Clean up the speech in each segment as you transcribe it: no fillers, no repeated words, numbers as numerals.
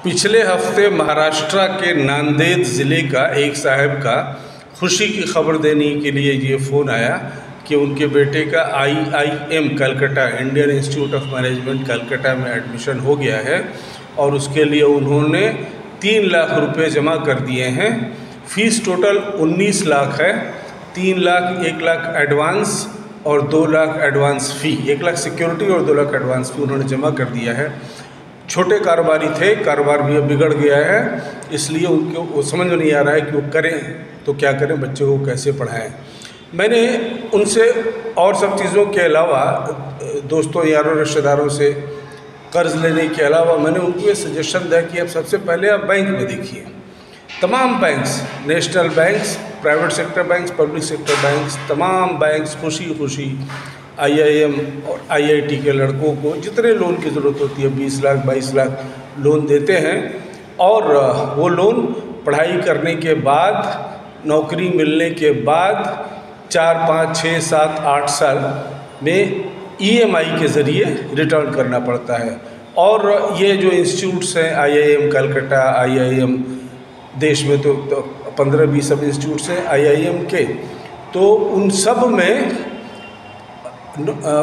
पिछले हफ्ते महाराष्ट्र के नांदेड़ ज़िले का एक साहब का खुशी की खबर देने के लिए ये फ़ोन आया कि उनके बेटे का IIM Calcutta Indian institute of management Calcutta में एडमिशन हो गया है और उसके लिए उन्होंने 3 लाख रुपए जमा कर दिए हैं। फ़ीस टोटल 19 लाख है। 3 लाख 1 लाख एडवांस और 2 लाख एडवांस फ़ी, 1 लाख सिक्योरिटी और 2 लाख एडवांस फ़ी उन्होंने जमा कर दिया है। छोटे कारोबारी थे, कारोबार भी अब बिगड़ गया है, इसलिए उनको वो समझ में नहीं आ रहा है कि वो करें तो क्या करें, बच्चों को कैसे पढ़ाएं। मैंने उनसे और सब चीज़ों के अलावा, दोस्तों यारों रिश्तेदारों से कर्ज़ लेने के अलावा, मैंने उनको ये सजेशन दिया कि अब सबसे पहले आप बैंक में देखिए। तमाम banks, national banks, private sector banks, public sector banks, तमाम बैंक्स खुशी खुशी IIM और IIT के लड़कों को जितने लोन की ज़रूरत होती है 20 लाख 22 लाख लोन देते हैं और वो लोन पढ़ाई करने के बाद, नौकरी मिलने के बाद 4, 5, 6, 7, 8 साल में EMI के ज़रिए रिटर्न करना पड़ता है। और ये जो इंस्टीट्यूट्स हैं IIM कलकत्ता, IIM देश में तो 15-20 सब इंस्टीट्यूट्स हैं IIM के, तो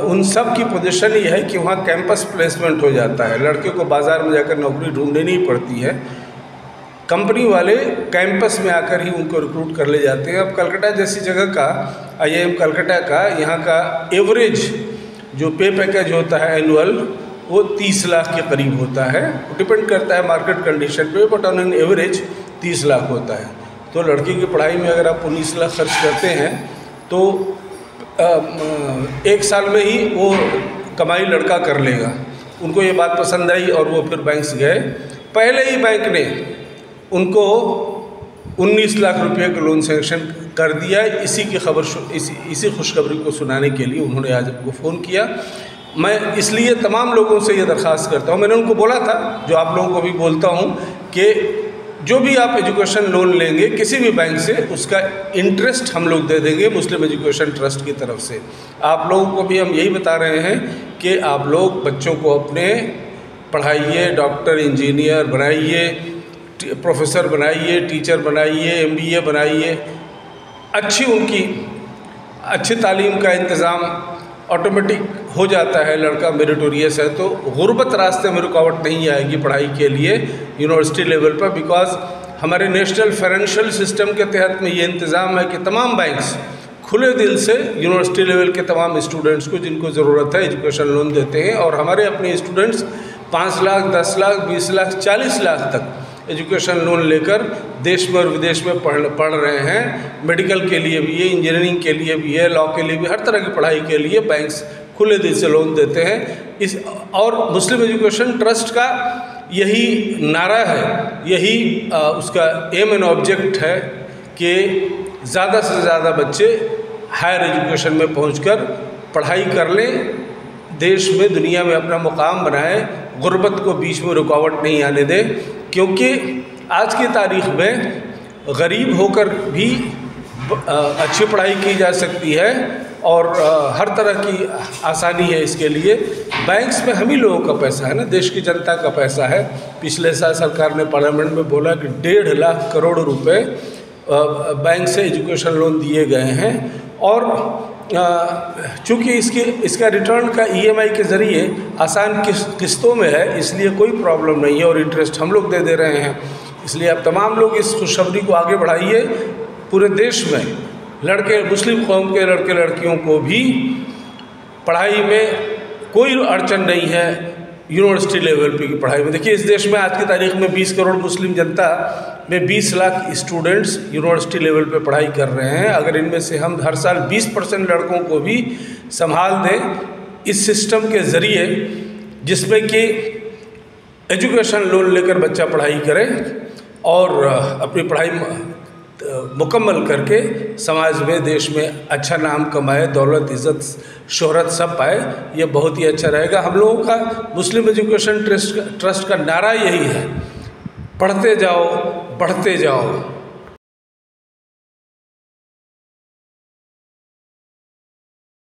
उन सब की पोजीशन ये है कि वहाँ कैंपस प्लेसमेंट हो जाता है। लड़के को बाज़ार में जाकर नौकरी ढूंढनी नहीं पड़ती है, कंपनी वाले कैंपस में आकर ही उनको रिक्रूट कर ले जाते हैं। अब कलकत्ता जैसी जगह का, IIM कलकत्ता का, यहाँ का एवरेज जो पे पैकेज होता है एनुअल, वो 30 लाख के करीब होता है। डिपेंड करता है मार्केट कंडीशन पे, but on an average 30 lakh होता है। तो लड़की की पढ़ाई में अगर आप 19 लाख खर्च करते हैं तो 1 साल में ही वो कमाई लड़का कर लेगा। उनको ये बात पसंद आई और वो फिर बैंक्स गए। पहले ही बैंक ने उनको 19 लाख रुपए का लोन सैंक्शन कर दिया। इसी खुशखबरी को सुनाने के लिए उन्होंने आज हमको फ़ोन किया। मैं इसलिए तमाम लोगों से ये दरख्वास्त करता हूँ, मैंने उनको बोला था, जो आप लोगों को भी बोलता हूँ, कि जो भी आप एजुकेशन लोन लेंगे किसी भी बैंक से, उसका इंटरेस्ट हम लोग दे देंगे मुस्लिम एजुकेशन ट्रस्ट की तरफ से। आप लोगों को भी हम यही बता रहे हैं कि आप लोग बच्चों को अपने पढ़ाइए, डॉक्टर, इंजीनियर बनाइए, प्रोफेसर बनाइए, टीचर बनाइए, MBA बनाइए। अच्छी तालीम का इंतज़ाम ऑटोमेटिक हो जाता है। लड़का मेरिटोरियस है तो गुर्बत रास्ते में रुकावट नहीं आएगी पढ़ाई के लिए यूनिवर्सिटी लेवल पर, बिकॉज़ हमारे नेशनल फाइनेंशियल सिस्टम के तहत में ये इंतज़ाम है कि तमाम बैंक्स खुले दिल से यूनिवर्सिटी लेवल के तमाम स्टूडेंट्स को जिनको ज़रूरत है एजुकेशन लोन देते हैं। और हमारे अपने स्टूडेंट्स 5 लाख, 10 लाख, 20 लाख, 40 लाख तक एजुकेशन लोन लेकर देश में और विदेश में पढ़ रहे हैं। मेडिकल के लिए भी है, इंजीनियरिंग के लिए भी है, लॉ के लिए भी, हर तरह की पढ़ाई के लिए बैंक्स खुले दिल से लोन देते हैं। और मुस्लिम एजुकेशन ट्रस्ट का यही नारा है, यही उसका एम एंड ऑब्जेक्ट है कि ज़्यादा से ज़्यादा बच्चे हायर एजुकेशन में पहुंचकर पढ़ाई कर लें, देश में, दुनिया में अपना मुकाम बनाएं, गुर्बत को बीच में रुकावट नहीं आने दें। क्योंकि आज की तारीख़ में गरीब होकर भी अच्छी पढ़ाई की जा सकती है और हर तरह की आसानी है इसके लिए। बैंक्स में हम ही लोगों का पैसा है ना, देश की जनता का पैसा है। पिछले साल सरकार ने पार्लियामेंट में बोला कि 1.5 लाख करोड़ रुपए बैंक से एजुकेशन लोन दिए गए हैं। और चूँकि इसका रिटर्न का EMI के ज़रिए आसान किस्तों में है, इसलिए कोई प्रॉब्लम नहीं है और इंटरेस्ट हम लोग दे रहे हैं। इसलिए आप तमाम लोग इस खुशखबरी को आगे बढ़ाइए। पूरे देश में लड़के, मुस्लिम कौम के लड़के लड़कियों को भी पढ़ाई में कोई अड़चन नहीं है यूनिवर्सिटी लेवल पे की पढ़ाई में। देखिए, इस देश में आज की तारीख में 20 करोड़ मुस्लिम जनता में 20 लाख स्टूडेंट्स यूनिवर्सिटी लेवल पे पढ़ाई कर रहे हैं। अगर इनमें से हम हर साल 20% लड़कों को भी संभाल दें इस सिस्टम के ज़रिए, जिसमें कि एजुकेशन लोन लेकर बच्चा पढ़ाई करे और अपनी पढ़ाई मुकम्मल करके समाज में, देश में अच्छा नाम कमाए, दौलत, इज़्ज़त, शोहरत सब पाए, ये बहुत ही अच्छा रहेगा। हम लोगों का मुस्लिम एजुकेशन ट्रस्ट का नारा यही है, पढ़ते जाओ, बढ़ते जाओ।